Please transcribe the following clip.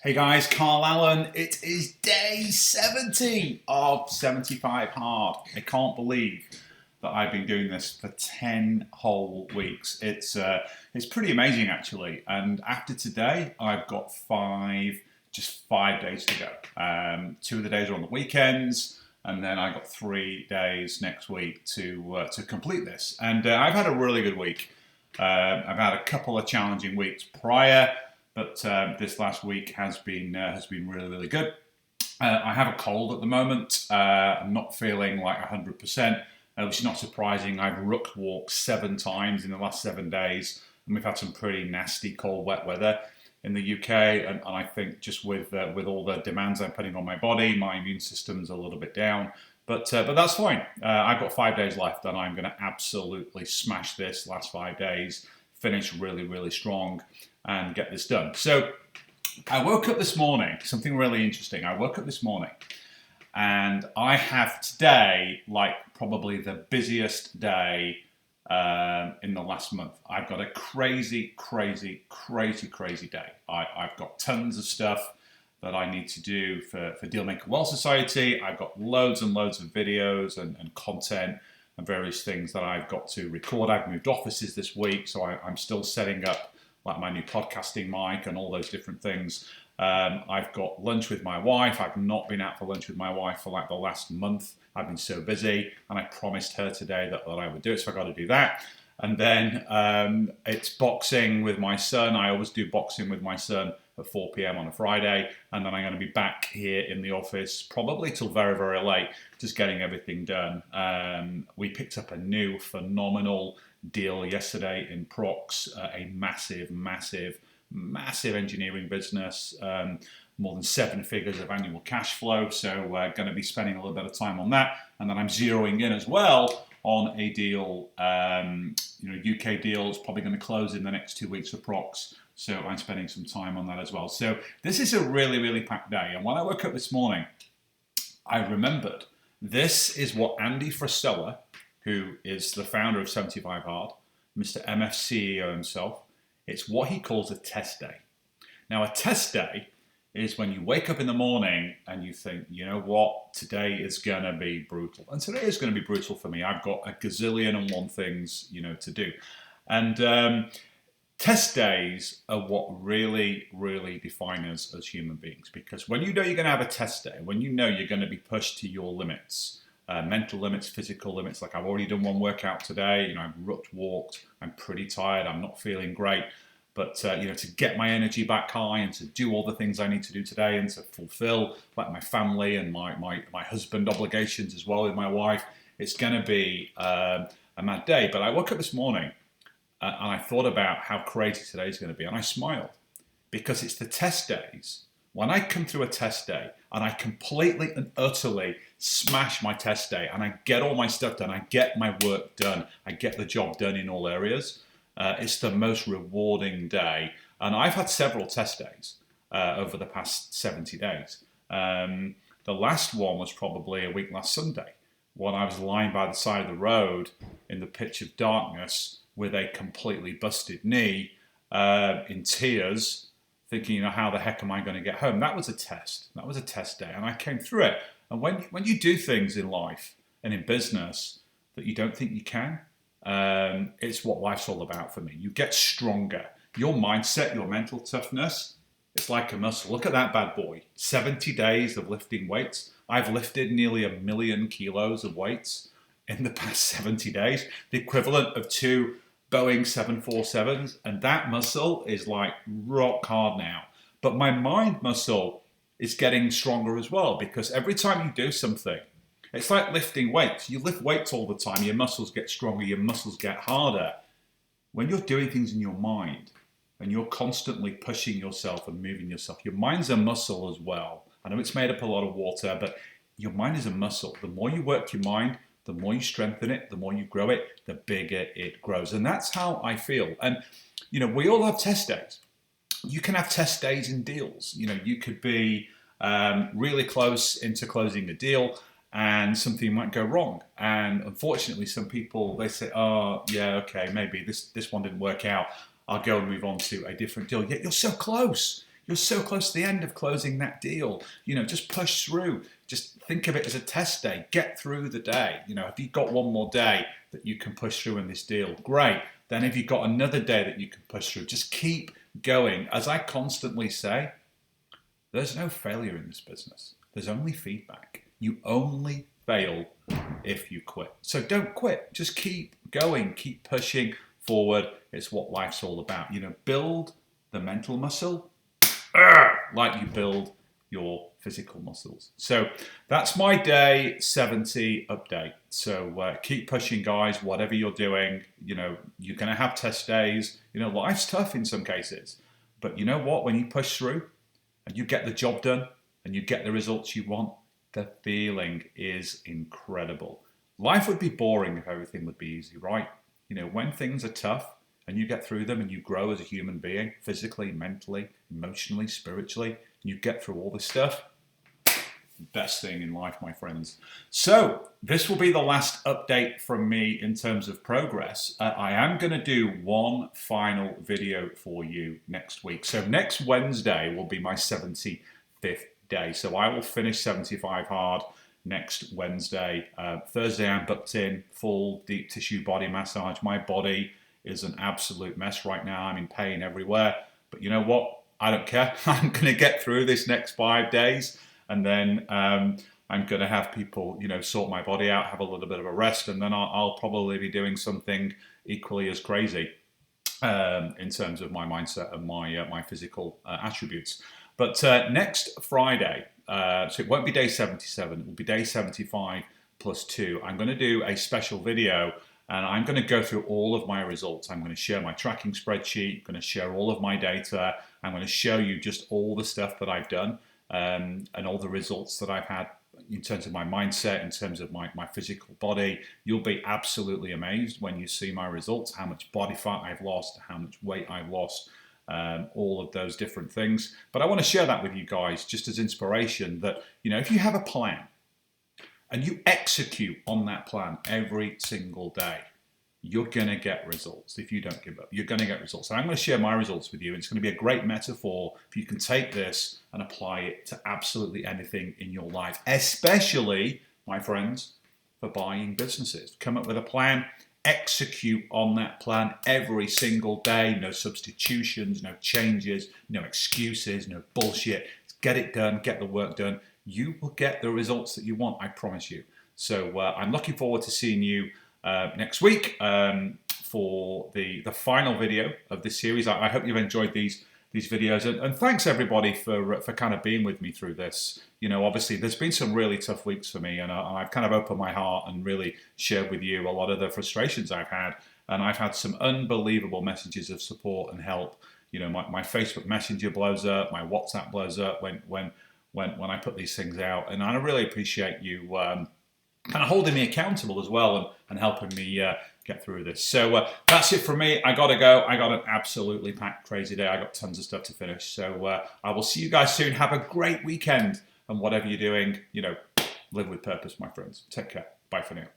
Hey guys, Carl Allen. It is day 70 of 75 Hard. I can't believe that I've been doing this for 10 whole weeks. It's pretty amazing actually. And after today, I've got just 5 days to go. 2 of the days are on the weekends, and then I got 3 days next week to complete this. And I've had a really good week. I've had a couple of challenging weeks prior. But this last week has been really, really good. I have a cold at the moment. I'm not feeling like 100%, which is not surprising. I've rucked walked 7 times in the last 7 days, and we've had some pretty nasty cold, wet weather in the UK. And I think just with all the demands I'm putting on my body, my immune system's a little bit down. But that's fine. I've got 5 days left, and I'm going to absolutely smash this last 5 days, finish really, really strong, and get this done. So I woke up this morning, something really interesting. I woke up this morning and I have today like probably the busiest day in the last month. I've got a crazy day. I've got tons of stuff that I need to do for Dealmaker Wealth Society. I've got loads and loads of videos and content and various things that I've got to record. I've moved offices this week, so I'm still setting up like my new podcasting mic and all those different things. I've got lunch with my wife. I've not been out for lunch with my wife for like the last month. I've been so busy, and I promised her today that I would do it, so I got to do that. And then it's boxing with my son. I always do boxing with my son at 4 p.m. on a Friday, and then I'm going to be back here in the office probably till very, very late, just getting everything done. We picked up a new phenomenal deal yesterday in Prox, a massive engineering business, more than 7 figures of annual cash flow. So we're going to be spending a little bit of time on that, and then I'm zeroing in as well on a deal, UK deal. It's probably going to close in the next 2 weeks for Prox. So I'm spending some time on that as well. So this is a really, really packed day. And when I woke up this morning, I remembered this is what Andy Frisella, who is the founder of 75 Hard, Mr. MF CEO himself, it's what he calls a test day. Now, a test day is when you wake up in the morning and you think, you know what, today is going to be brutal. And today is going to be brutal for me. I've got a gazillion and one things, to do. And test days are what really, really define us as human beings. Because when you know you're going to have a test day, when you know you're going to be pushed to your limits, mental limits, physical limits, like I've already done one workout today, I've rucked walked, I'm pretty tired, I'm not feeling great. But, to get my energy back high and to do all the things I need to do today and to fulfill like my family and my husband obligations as well with my wife, it's going to be a mad day. But I woke up this morning and I thought about how crazy today's going to be, and I smiled because it's the test days. When I come through a test day and I completely and utterly smash my test day and I get all my stuff done, I get my work done, I get the job done in all areas, it's the most rewarding day. And I've had several test days over the past 70 days. The last one was probably a week last Sunday when I was lying by the side of the road in the pitch of darkness with a completely busted knee, in tears, thinking, how the heck am I going to get home? That was a test. That was a test day, and I came through it. And when you do things in life and in business that you don't think you can, it's what life's all about for me. You get stronger. Your mindset, your mental toughness, it's like a muscle. Look at that bad boy. 70 days of lifting weights. I've lifted nearly 1 million kilos of weights in the past 70 days, the equivalent of 2 Boeing 747s, and that muscle is like rock hard now. But my mind muscle is getting stronger as well, because every time you do something, it's like lifting weights. You lift weights all the time, your muscles get stronger, your muscles get harder. When you're doing things in your mind and you're constantly pushing yourself and moving yourself, your mind's a muscle as well. I know it's made up a lot of water, but your mind is a muscle. The more you work your mind, the more you strengthen it, the more you grow it, the bigger it grows. And that's how I feel. And, we all have test days. You can have test days in deals. You could be really close into closing a deal and something might go wrong. And unfortunately, some people, they say, oh, yeah, okay, maybe this one didn't work out. I'll go and move on to a different deal. Yet you're so close. You're so close to the end of closing that deal. Just push through. Just think of it as a test day. Get through the day. If you've got one more day that you can push through in this deal, great. Then if you've got another day that you can push through, just keep going. As I constantly say, there's no failure in this business. There's only feedback. You only fail if you quit. So don't quit. Just keep going. Keep pushing forward. It's what life's all about. Build the mental muscle like you build your physical muscles. So that's my day 70 update. So keep pushing, guys, whatever you're doing. You're going to have test days. Life's tough in some cases. But you know what? When you push through and you get the job done and you get the results you want, the feeling is incredible. Life would be boring if everything would be easy, right? When things are tough and you get through them and you grow as a human being, physically, mentally, emotionally, spiritually, and you get through all this stuff, best thing in life, my friends. So this will be the last update from me in terms of progress. I am going to do one final video for you next week. So next Wednesday will be my 75th day. So I will finish 75 hard next Wednesday. Thursday I'm booked in, full deep tissue body massage. My body is an absolute mess right now. I'm in pain everywhere. But you know what? I don't care. I'm going to get through this next 5 days. And then I'm going to have people, sort my body out, have a little bit of a rest. And then I'll probably be doing something equally as crazy in terms of my mindset and my physical attributes. But next Friday, so it won't be day 77, it will be day 75 plus 2. I'm going to do a special video and I'm going to go through all of my results. I'm going to share my tracking spreadsheet, I'm going to share all of my data. I'm going to show you just all the stuff that I've done and all the results that I've had in terms of my mindset, in terms of my physical body. You'll be absolutely amazed when you see my results, how much body fat I've lost, how much weight I've lost. All of those different things. But I want to share that with you guys just as inspiration that, if you have a plan and you execute on that plan every single day, you're going to get results. If you don't give up, you're going to get results. And I'm going to share my results with you. It's going to be a great metaphor if you can take this and apply it to absolutely anything in your life, especially, my friends, for buying businesses. Come up with a plan. Execute on that plan every single day. No substitutions, no changes, no excuses, no bullshit. Get it done, get the work done. You will get the results that you want, I promise you. So I'm looking forward to seeing you next week for the final video of this series. I hope you've enjoyed these videos, and thanks everybody for kind of being with me through this. Obviously there's been some really tough weeks for me, and I've kind of opened my heart and really shared with you a lot of the frustrations I've had, and I've had some unbelievable messages of support and help. My Facebook Messenger blows up, my WhatsApp blows up when I put these things out, and I really appreciate you kind of holding me accountable as well and helping me get through this. So that's it from me. I gotta go. I got an absolutely packed, crazy day. I got tons of stuff to finish. So I will see you guys soon. Have a great weekend, and whatever you're doing, live with purpose, my friends. Take care. Bye for now.